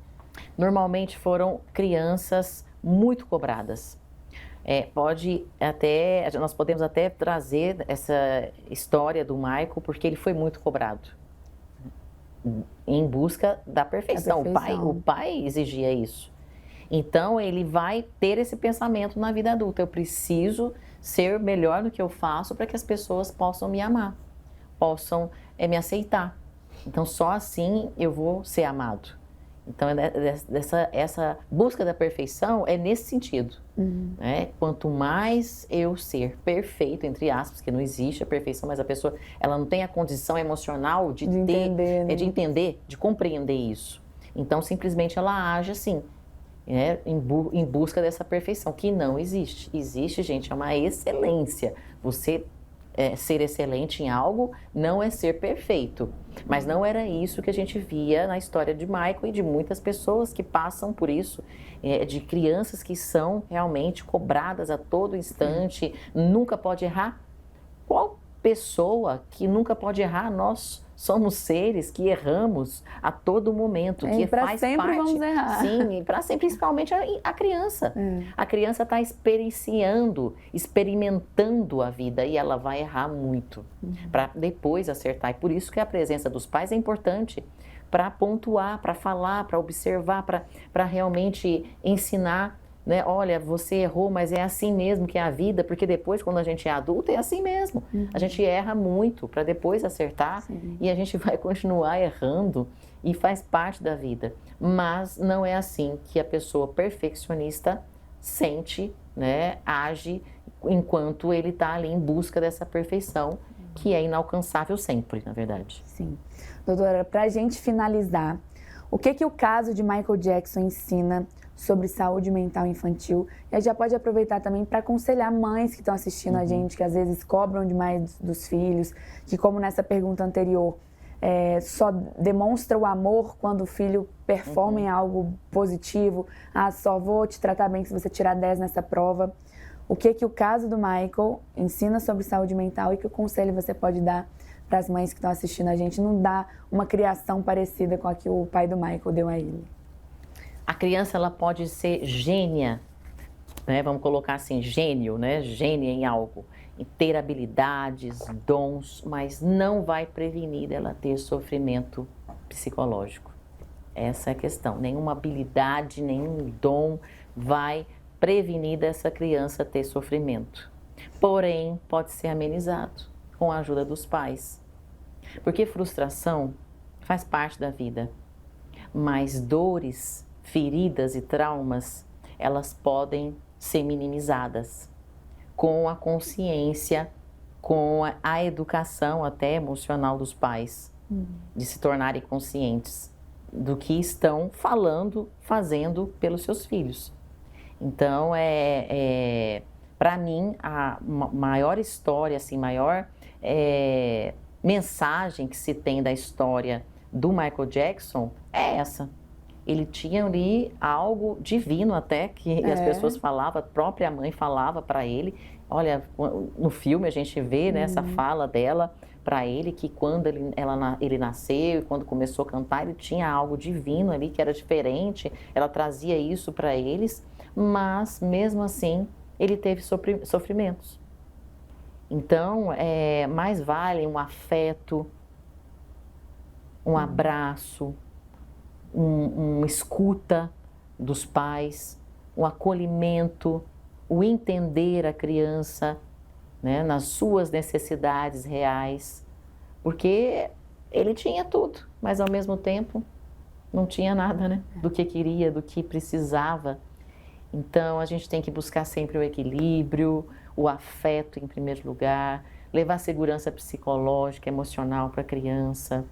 Normalmente foram crianças muito cobradas. Nós podemos até trazer essa história do Michael, porque ele foi muito cobrado em busca da perfeição. O pai exigia isso. Então ele vai ter esse pensamento na vida adulta. Eu preciso ser melhor no que eu faço para que as pessoas possam me amar, possam me aceitar. Então só assim eu vou ser amado. Então, essa busca da perfeição é nesse sentido. Né? Quanto mais eu ser perfeito, entre aspas, que não existe a perfeição, mas a pessoa ela não tem a condição emocional de entender, né? De entender, de compreender isso. Então, simplesmente ela age assim, né? Em busca dessa perfeição, que não existe. Existe, gente, é uma excelência. Você ser excelente em algo não é ser perfeito. Mas não era isso que a gente via na história de Michael e de muitas pessoas que passam por isso, de crianças que são realmente cobradas a todo instante, nunca pode errar. Qual pessoa que nunca pode errar? Nós somos seres que erramos a todo momento, que faz sempre parte. Vamos errar. Sim, para sempre, principalmente a criança. A criança está experimentando a vida e ela vai errar muito para depois acertar. E por isso que a presença dos pais é importante para pontuar, para falar, para observar, para realmente ensinar. Né? Olha, você errou, mas é assim mesmo que é a vida, porque depois, quando a gente é adulto, é assim mesmo. A gente erra muito para depois acertar. E a gente vai continuar errando e faz parte da vida. Mas não é assim que a pessoa perfeccionista sente, né? Age enquanto ele está ali em busca dessa perfeição, que é inalcançável sempre, na verdade. Sim. Doutora, para a gente finalizar, o que o caso de Michael Jackson ensina sobre saúde mental infantil? E a gente já pode aproveitar também para aconselhar mães que estão assistindo a gente, que às vezes cobram demais dos filhos, que como nessa pergunta anterior, só demonstra o amor quando o filho performa em algo positivo. Só vou te tratar bem se você tirar 10 nessa prova. O que o caso do Michael ensina sobre saúde mental e que conselho você pode dar para as mães que estão assistindo a gente não dar uma criação parecida com a que o pai do Michael deu a ele? A criança ela pode ser gênia, né? Vamos colocar assim, gênio, né? Gênia em algo, e ter habilidades, dons, mas não vai prevenir ela ter sofrimento psicológico. Essa é a questão. Nenhuma habilidade, nenhum dom vai prevenir dessa criança ter sofrimento. Porém, pode ser amenizado com a ajuda dos pais. Porque frustração faz parte da vida. Mas dores, feridas e traumas, elas podem ser minimizadas com a consciência, com a educação até emocional dos pais, de se tornarem conscientes do que estão falando, fazendo pelos seus filhos. Então, para mim, a maior história, assim, maior mensagem que se tem da história do Michael Jackson é essa. Ele tinha ali algo divino até, que as pessoas falavam, a própria mãe falava para ele. Olha, no filme a gente vê, né, essa fala dela para ele, que quando ele nasceu e quando começou a cantar, ele tinha algo divino ali, que era diferente, ela trazia isso para eles, mas mesmo assim, ele teve sofrimentos. Então, mais vale um afeto, um abraço, uma escuta dos pais, um acolhimento, o entender a criança, né, nas suas necessidades reais, porque ele tinha tudo, mas ao mesmo tempo não tinha nada, né, do que queria, do que precisava. Então a gente tem que buscar sempre o equilíbrio, o afeto em primeiro lugar, levar segurança psicológica, emocional para a criança.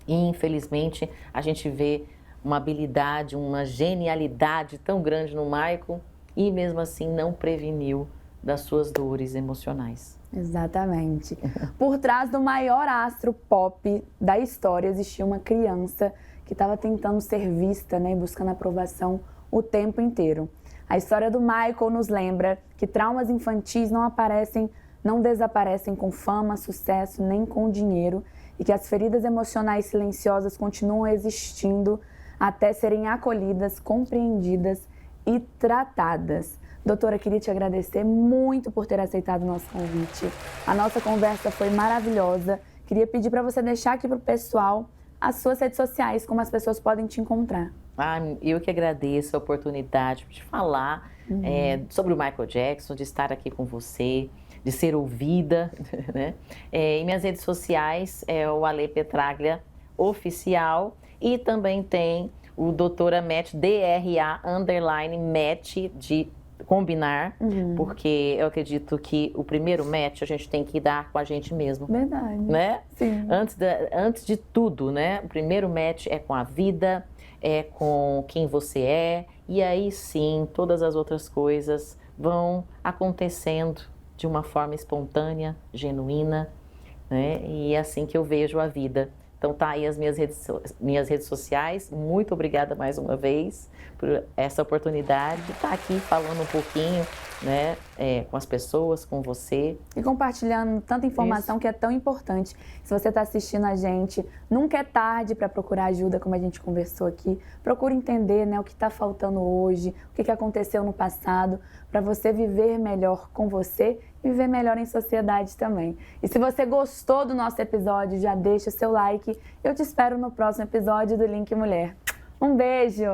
E infelizmente a gente vê uma habilidade, uma genialidade tão grande no Michael e mesmo assim não preveniu das suas dores emocionais. Exatamente. Por trás do maior astro pop da história existia uma criança que estava tentando ser vista, né, e buscando aprovação o tempo inteiro. A história do Michael nos lembra que traumas infantis não desaparecem com fama, sucesso, nem com dinheiro, e que as feridas emocionais silenciosas continuam existindo até serem acolhidas, compreendidas e tratadas. Doutora, queria te agradecer muito por ter aceitado o nosso convite. A nossa conversa foi maravilhosa. Queria pedir para você deixar aqui para o pessoal as suas redes sociais, como as pessoas podem te encontrar. Eu que agradeço a oportunidade de falar sobre o Michael Jackson, de estar aqui com você, de ser ouvida, né? Em minhas redes sociais é o Ale Petraglia Oficial e também tem o Doutora Match, DRA_Match de combinar, porque eu acredito que o primeiro match a gente tem que dar com a gente mesmo. Verdade. Né? Sim. Antes de tudo, né? O primeiro match é com a vida, é com quem você é, e aí sim, todas as outras coisas vão acontecendo de uma forma espontânea, genuína, né? E é assim que eu vejo a vida. Então tá aí as minhas redes sociais. Muito obrigada mais uma vez por essa oportunidade de estar aqui falando um pouquinho, né, com as pessoas, com você. E compartilhando tanta informação que é tão importante. Se você está assistindo a gente, nunca é tarde para procurar ajuda, como a gente conversou aqui. Procure entender, né, o que está faltando hoje, o que aconteceu no passado, para você viver melhor com você e viver melhor em sociedade também. E se você gostou do nosso episódio, já deixa o seu like. Eu te espero no próximo episódio do Link Mulher. Um beijo!